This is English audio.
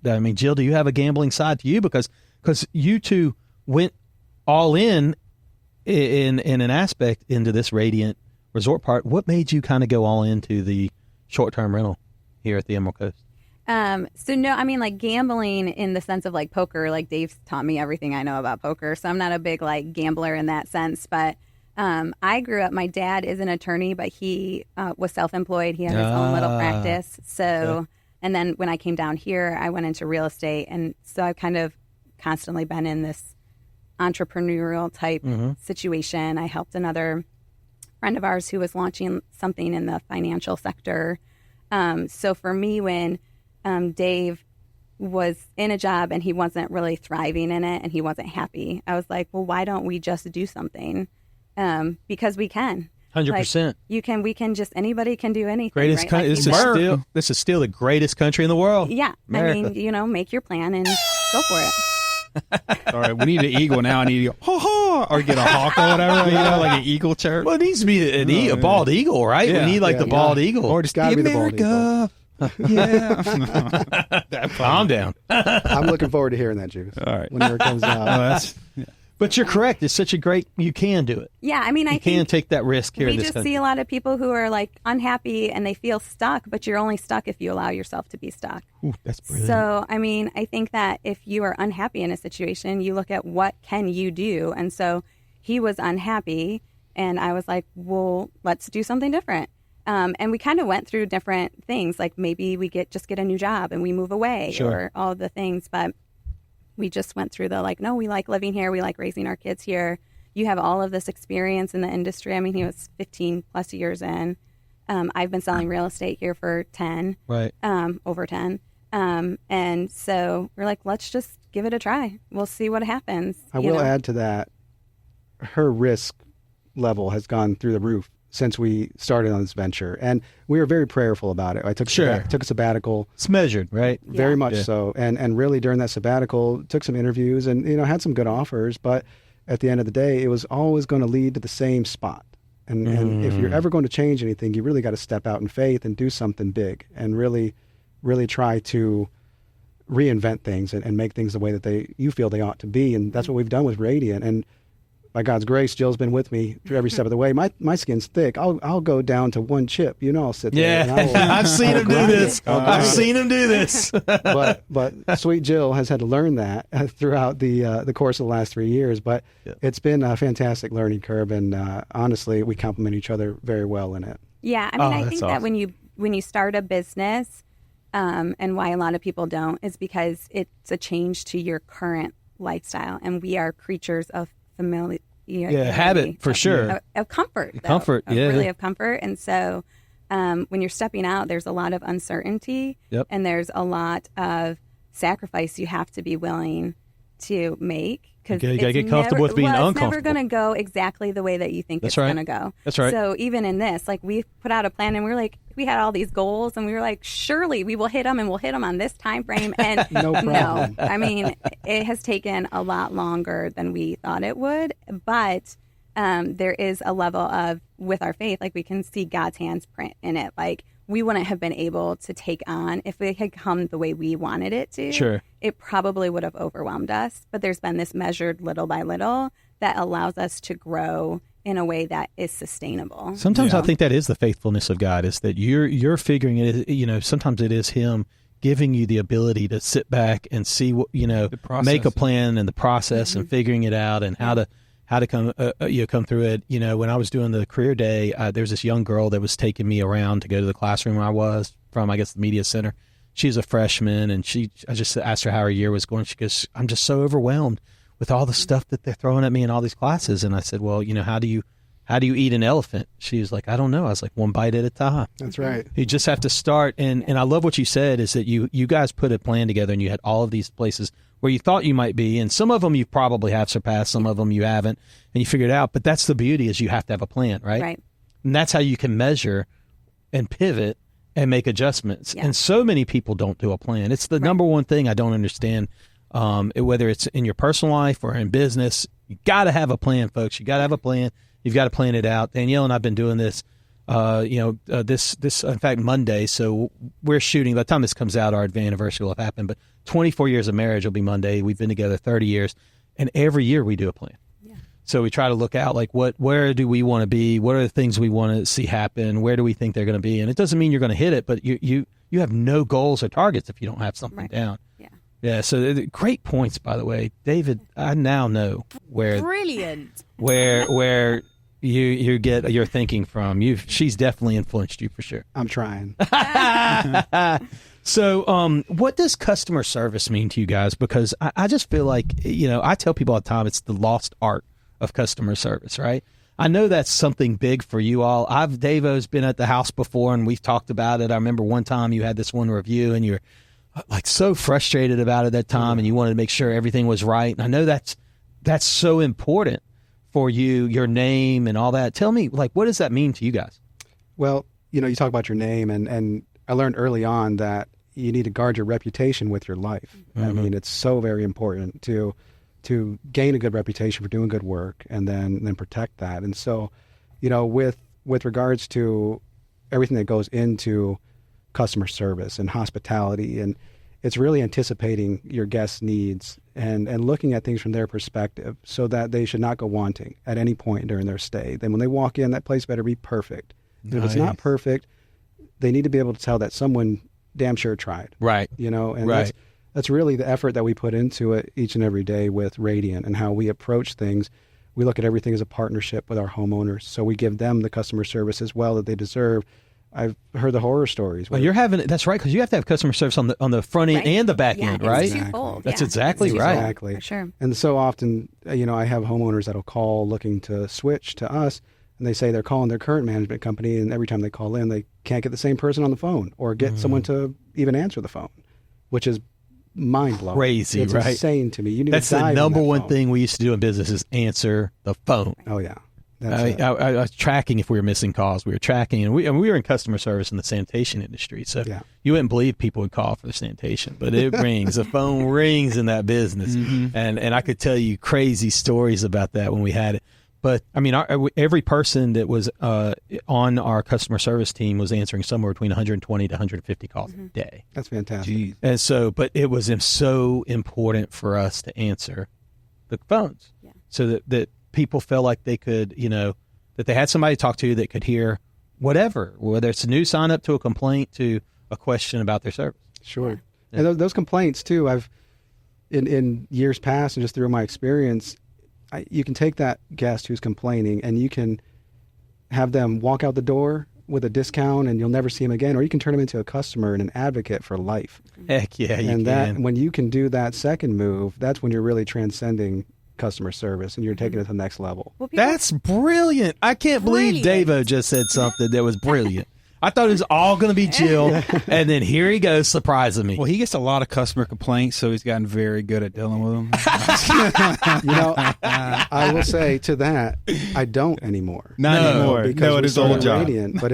I mean, Jill, do you have a gambling side to you? Because you two went all in an aspect into this Radiant Resort Park. What made you kind of go all into the short-term rental here at the Emerald Coast? So no, I mean, like gambling in the sense of like poker, like Dave's taught me everything I know about poker. So I'm not a big like gambler in that sense, but I grew up, my dad is an attorney, but he was self-employed. He had his own little practice. So, and then when I came down here, I went into real estate. And so I've kind of constantly been in this entrepreneurial type situation. I helped another friend of ours who was launching something in the financial sector. So for me, when Dave was in a job and he wasn't really thriving in it and he wasn't happy, I was like, well, why don't we just do something? Because we can. 100%. Like, anybody can do anything. Greatest right? country. This is still the greatest country in the world. Yeah. America. I mean, make your plan and go for it. All right, we need an eagle now. I need to go, ha ha, or get a hawk or whatever, like an eagle chirp. Well, it needs to be a bald eagle, right? Yeah. We need the bald eagle. Or just gotta be the bald eagle. Yeah. Calm down. I'm looking forward to hearing that, Juice. All right. Whenever it comes out. But you're correct. It's such a great, you can do it. Yeah, I mean, you can take that risk here in this country. We just see a lot of people who are like unhappy and they feel stuck, but you're only stuck if you allow yourself to be stuck. Ooh, that's brilliant. So, I mean, I think that if you are unhappy in a situation, you look at what can you do. And so he was unhappy and I was like, well, let's do something different. And we kind of went through different things, like maybe we just get a new job and we move away or all the things. But we just went through no, we like living here. We like raising our kids here. You have all of this experience in the industry. I mean, he was 15 plus years in. I've been selling real estate here for 10, right? Over 10. And so we're like, let's just give it a try. We'll see what happens. I will add to that, her risk level has gone through the roof since we started on this venture. And we were very prayerful about it. I took a sabbatical. It's measured, right? Very much so. And really during that sabbatical, took some interviews and, had some good offers. But at the end of the day, it was always going to lead to the same spot. And if you're ever going to change anything, you really got to step out in faith and do something big and really, really try to reinvent things and make things the way that you feel they ought to be. And that's what we've done with Radiant. And by God's grace, Jill's been with me through every step of the way. My skin's thick. I'll go down to one chip. I'll sit there. Yeah, I've seen him do this. I've seen him do this. but sweet Jill has had to learn that throughout the course of the last 3 years. But it's been a fantastic learning curve, and honestly, we complement each other very well in it. Yeah, I mean, I think that when you start a business, and why a lot of people don't is because it's a change to your current lifestyle, and we are creatures of familiar. Habit for sure. Of comfort. Comfort, Really of comfort. And so when you're stepping out, there's a lot of uncertainty and there's a lot of sacrifice you have to be willing to make. You got to get comfortable with being uncomfortable. It's never going to go exactly the way that you think it's going to go. That's right. So even in this, we put out a plan and we had all these goals and we were like, surely we will hit them and we'll hit them on this time frame. And no problem. No, I mean, it has taken a lot longer than we thought it would. But there is a level of, with our faith, we can see God's hands print in it. We wouldn't have been able to take on, if it had come the way we wanted it to, sure, it probably would have overwhelmed us. But there's been this measured little by little that allows us to grow in a way that is sustainable. Sometimes I think that is the faithfulness of God, is that you're figuring it, sometimes it is Him giving you the ability to sit back and see what, make a plan and the process and figuring it out and how to come through it. When I was doing the career day, there's this young girl that was taking me around to go to the classroom where I was from, I guess, the media center. She's a freshman, and I just asked her how her year was going. She goes, I'm just so overwhelmed with all the stuff that they're throwing at me in all these classes. And I said, well, how do you eat an elephant? She was like, I don't know. I was like, one bite at a time. That's right. You just have to start. And I love what you said, is that you guys put a plan together and you had all of these places where you thought you might be, and some of them you probably have surpassed, some of them you haven't, and you figured it out. But that's the beauty, is you have to have a plan, right? Right. And that's how you can measure and pivot and make adjustments. Yeah. And so many people don't do a plan. It's the number one thing I don't understand, whether it's in your personal life or in business. You got to have a plan, folks. You got to have a plan. You've got to plan it out. Danielle and I've been doing this, this in fact, Monday. So we're shooting, by the time this comes out, our anniversary will have happened, but 24 years of marriage will be Monday. We've been together 30 years, and every year we do a plan. So we try to look out like where do we want to be? What are the things we want to see happen? Where do we think they're going to be? And it doesn't mean you're going to hit it, but you have no goals or targets if you don't have something down. Yeah. So great points, by the way, David. I now know where you get your thinking from. She's definitely influenced you for sure. I'm trying. So, what does customer service mean to you guys? Because I just feel like, I tell people all the time, it's the lost art of customer service, right? I know that's something big for you all. Davo's been at the house before, and we've talked about it. I remember one time you had this one review, and you're like so frustrated about it that time, and you wanted to make sure everything was right. And I know that's so important for you, your name and all that. Tell me, like, what does that mean to you guys? Well, you talk about your name, and I learned early on that you need to guard your reputation with your life. I mean, it's so very important to gain a good reputation for doing good work and then protect that. And so, with regards to everything that goes into customer service and hospitality, and it's really anticipating your guests' needs and looking at things from their perspective so that they should not go wanting at any point during their stay. Then when they walk in, that place better be perfect. Nice. If it's not perfect, they need to be able to tell that someone damn sure tried. Right. And that's really the effort that we put into it each and every day with Radiant and how we approach things. We look at everything as a partnership with our homeowners. So we give them the customer service as well that they deserve. I've heard the horror stories. Well, that's right, because you have to have customer service on the front end and the back end, right? Exactly. That's exactly right. Exactly. For sure. And so often, I have homeowners that'll call looking to switch to us, and they say they're calling their current management company, and every time they call in, they can't get the same person on the phone or get someone to even answer the phone, which is mind-blowing. Crazy, it's right? insane to me. You need That's to dive the number one phone. thing we used to do in business is answer the phone. Oh, yeah. I was tracking if we were missing calls. We were tracking, and we were in customer service in the sanitation industry. So you wouldn't believe people would call for the sanitation, but it rings. The phone rings in that business. And I could tell you crazy stories about that when we had it. But, I mean, every person that was on our customer service team was answering somewhere between 120 to 150 calls a day. That's fantastic. Jeez. And so, but it was so important for us to answer the phones so that people felt like they could, that they had somebody to talk to that could hear whatever, whether it's a new sign up to a complaint to a question about their service. Sure. Yeah. And those complaints, too, I've, in years past and just through my experience, you can take that guest who's complaining and you can have them walk out the door with a discount and you'll never see him again, or you can turn him into a customer and an advocate for life. Heck yeah, you can. And when you can do that second move, that's when you're really transcending customer service and you're taking it to the next level. Well, that's brilliant. I can't believe Davo just said something that was brilliant. I thought it was all going to be Jill, and then here he goes surprising me. Well, he gets a lot of customer complaints, so he's gotten very good at dealing with them. I will say to that, I don't anymore. Not anymore. Because it is old job. Radiant, but